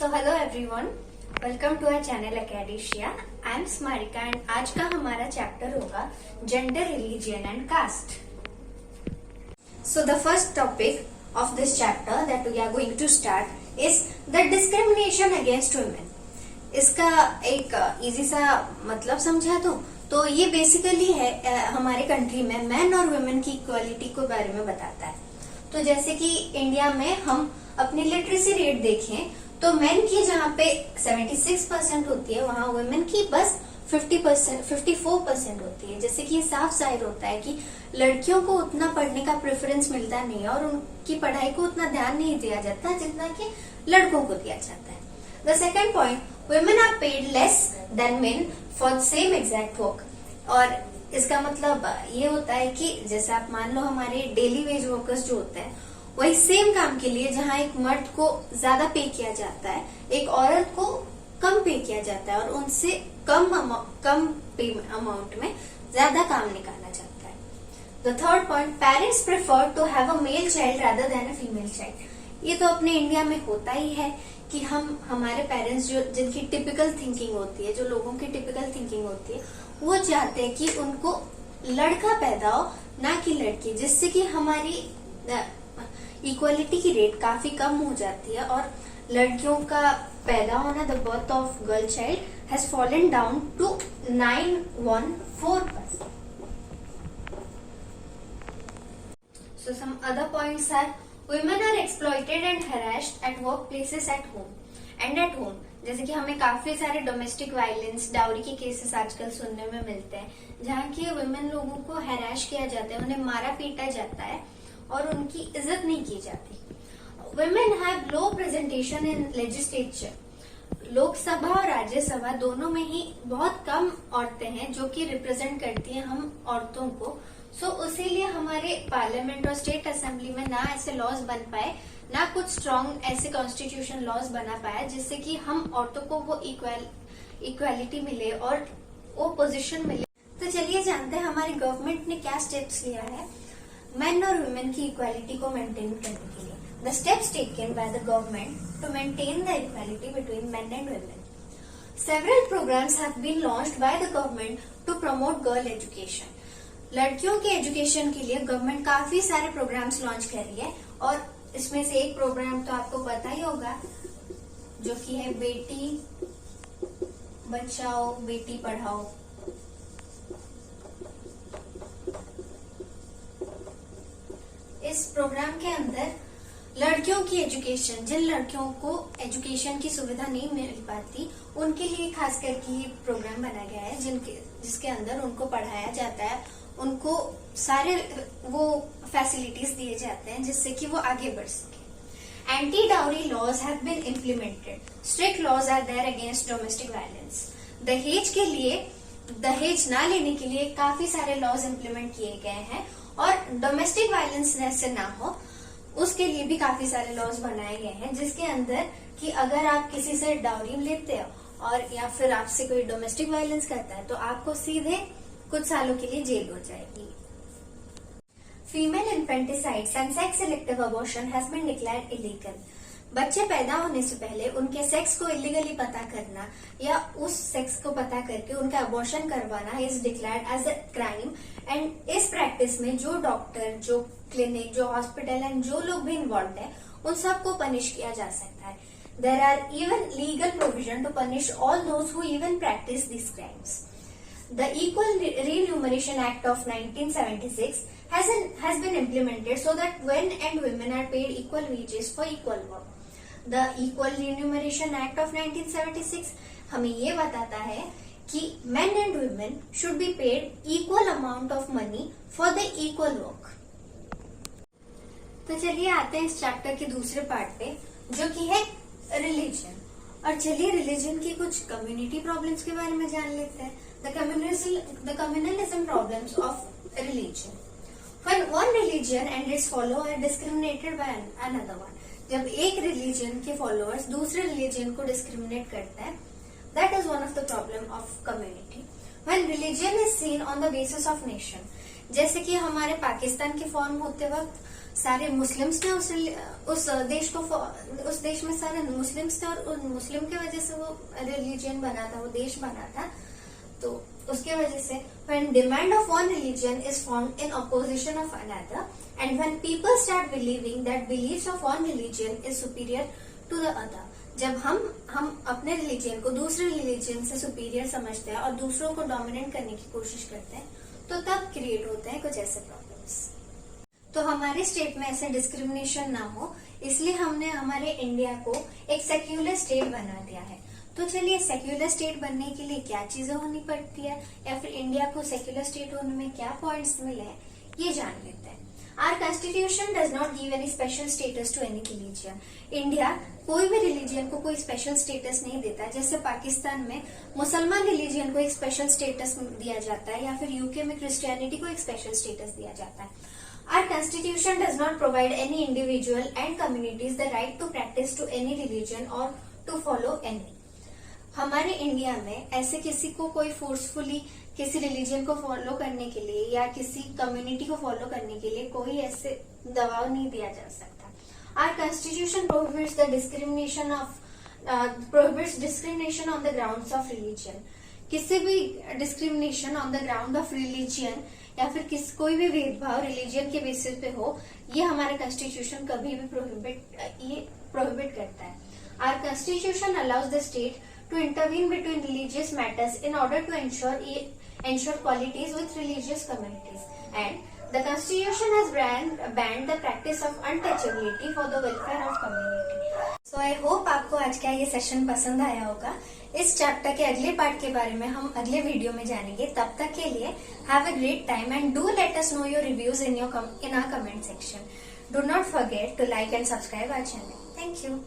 So hello everyone, welcome to our channel अकेडेशिया। I am Smarika and आज का हमारा चैप्टर होगा gender, religion and caste. So the first topic of this chapter that we are going to start is the discrimination against women. इसका एक easy सा मतलब समझा तो ये बेसिकली है हमारे कंट्री में मेन और वुमेन की इक्वालिटी के बारे में बताता है। तो जैसे कि इंडिया में हम अपनी लिटरेसी रेट देखें तो मेन की जहाँ पे 76% होती है वहाँ वुमेन की बस 54% होती है। जैसे कि ये साफ जाहिर होता है कि लड़कियों को उतना पढ़ने का प्रेफरेंस मिलता नहीं है और उनकी पढ़ाई को उतना ध्यान नहीं दिया जाता जितना कि लड़कों को दिया जाता है। The second point, women are paid less than men for same exact work. और इसका मतलब ये होता है कि जैसे आप मान लो हमारे डेली वेज वर्कर्स जो होते हैं वही सेम काम के लिए जहाँ एक मर्द को ज्यादा पे किया जाता है एक औरत को कम पे किया जाता है और उनसे कम पे अमाउंट में ज्यादा काम निकाला जाता है। The third point, parents prefer to have a male child rather than a female child. ये तो अपने इंडिया में होता ही है कि हमारे पेरेंट्स जो जिनकी टिपिकल थिंकिंग होती है, जो लोगों की टिपिकल थिंकिंग होती है, वो चाहते हैं कि उनको लड़का पैदा हो ना कि लड़की, जिससे कि हमारी इक्वालिटी की रेट काफी कम हो जाती है और लड़कियों का पैदा होना, the birth of girl child has fallen down to 914%. So some other points are women are exploited and harassed at workplaces at home. जैसे कि हमें काफी सारे डोमेस्टिक वायलेंस, डाउरी के केसेस आजकल सुनने में मिलते हैं जहाँ की वुमेन लोगों को हैराश किया जाता है, उन्हें मारा पीटा जाता है और उनकी इज्जत नहीं की जाती। Women have low presentation in legislature. Lok Sabha और राज्यसभा दोनों में ही बहुत कम औरतें हैं जो कि रिप्रेजेंट करती हैं हम औरतों को। सो इसीलिए हमारे पार्लियामेंट और स्टेट असेंबली में ना ऐसे लॉज बन पाए, ना कुछ स्ट्रॉन्ग ऐसे कॉन्स्टिट्यूशन लॉज बना पाया जिससे कि हम औरतों को वो इक्वालिटी मिले और वो पोजीशन मिले। तो चलिए जानते हैं हमारी गवर्नमेंट ने क्या स्टेप्स लिया है मेन और वुमेन की इक्वालिटी को मेंटेन करने के लिए। The steps taken by the government to maintain the equality between men and women. Several programmes have been launched by the government to promote girl education. लड़कियों के एजुकेशन के लिए गवर्नमेंट काफी सारे प्रोग्राम्स लॉन्च कर रही है और इसमें से एक प्रोग्राम तो आपको पता ही होगा जो कि है बेटी बचाओ बेटी पढ़ाओ। इस प्रोग्राम के अंदर लड़कियों की एजुकेशन, जिन लड़कियों को एजुकेशन की सुविधा नहीं मिल पाती उनके लिए खास करके ये प्रोग्राम बनाया गया है जिसके अंदर उनको पढ़ाया जाता है, उनको सारे वो फैसिलिटीज दिए जाते हैं जिससे कि वो आगे बढ़ सके। Anti dowry laws have been implemented. Strict laws are there against domestic violence. दहेज ना लेने के लिए काफी सारे लॉज इम्प्लीमेंट किए गए हैं और डोमेस्टिक वायलेंस जैसे ना हो उसके लिए भी काफी सारे लॉज बनाए गए हैं जिसके अंदर कि अगर आप किसी से डाउरी लेते हो और या फिर आपसे कोई डोमेस्टिक वायलेंस करता है तो आपको सीधे कुछ सालों के लिए जेल हो जाएगी। Female infanticides and sex selective abortion has been declared illegal. बच्चे पैदा होने से पहले उनके सेक्स को इलीगली पता करना या उस सेक्स को पता करके उनका अबॉर्शन करवाना is declared as a crime. And इस प्रैक्टिस में जो डॉक्टर, जो क्लिनिक, जो हॉस्पिटल एंड जो लोग भी इन्वॉल्व है उन सबको पनिश किया जा सकता है। There are even legal provision to punish all those who even practise this crimes. The Equal Remuneration Act of 1976 has been implemented so that men and women are paid equal wages for equal work. The Equal Remuneration Act of 1976 हमें ये बताता है कि men and women should be paid equal amount of money for the equal work. तो चलिए आते हैं इस चैप्टर के दूसरे पार्ट पे जो कि है रिलीजन। और चलिए रिलीजन की कुछ कम्युनिटी प्रॉब्लम्स के बारे में जान लेते हैं। The communalism problems of religion. When one religion and its followers are discriminated by another one. जब एक रिलीजन के फॉलोअर्स दूसरे रिलीजन को डिस्क्रिमिनेट करते हैं, that is one of the problem of community. When religion is seen on the basis of nation. जैसे कि हमारे पाकिस्तान के फॉर्म होते वक्त सारे मुस्लिम्स ने उस देश में सारे मुस्लिम्स थे, और उन मुस्लिम की वजह से वो रिलीजन बना था, वो देश बना था। तो उसके वजह से when demand of one religion is formed in opposition of another, and when people start believing that beliefs of one religion is superior to the other, जब हम अपने रिलीजन को दूसरे रिलीजन से सुपीरियर समझते हैं और दूसरों को डोमिनेट करने की कोशिश करते हैं, तो तब क्रिएट होते हैं कुछ ऐसे प्रॉब्लम्स। तो हमारे स्टेट में ऐसे डिस्क्रिमिनेशन ना हो, इसलिए हमने हमारे इंडिया को एक सेक्युलर स्टेट बना दिया है। तो चलिए, सेक्युलर स्टेट बनने के लिए क्या चीजें होनी पड़ती है, या फिर इंडिया को सेक्युलर स्टेट होने में क्या पॉइंट्स मिले हैं, ये जान लेते हैं। Our constitution does not give any special status to any religion. India कोई भी रिलीजन को कोई स्पेशल स्टेटस नहीं देता। जैसे पाकिस्तान में मुसलमान रिलीजन को एक स्पेशल स्टेटस दिया जाता है, या फिर यूके में क्रिश्चियनिटी को एक स्पेशल स्टेटस दिया जाता है। Our constitution does not provide any individual and communities the right to practice to any religion or to follow any. हमारे इंडिया में ऐसे किसी को कोई फोर्सफुली किसी रिलीजन को फॉलो करने के लिए या किसी कम्युनिटी को फॉलो करने के लिए कोई ऐसे दबाव नहीं दिया जा सकता। Our constitution prohibits discrimination on the grounds of religion. किसी भी discrimination on the ground of religion या फिर कोई भी भेदभाव रिलीजियन के बेसिस पे हो, ये हमारा कॉन्स्टिट्यूशन कभी भी प्रोहिबिट करता है। Our constitution allows the state to intervene between religious matters in order to ensure qualities with religious communities, and the constitution has banned the practice of untouchability for the welfare of community. So I hope आपको आज का ये session पसंद आया होगा। इस chapter के अगले पार्ट के बारे में हम अगले वीडियो में जानेंगे। तब तक के लिए have a great time and do let us know your reviews in our comment section. Do not forget to like and subscribe our channel. Thank you.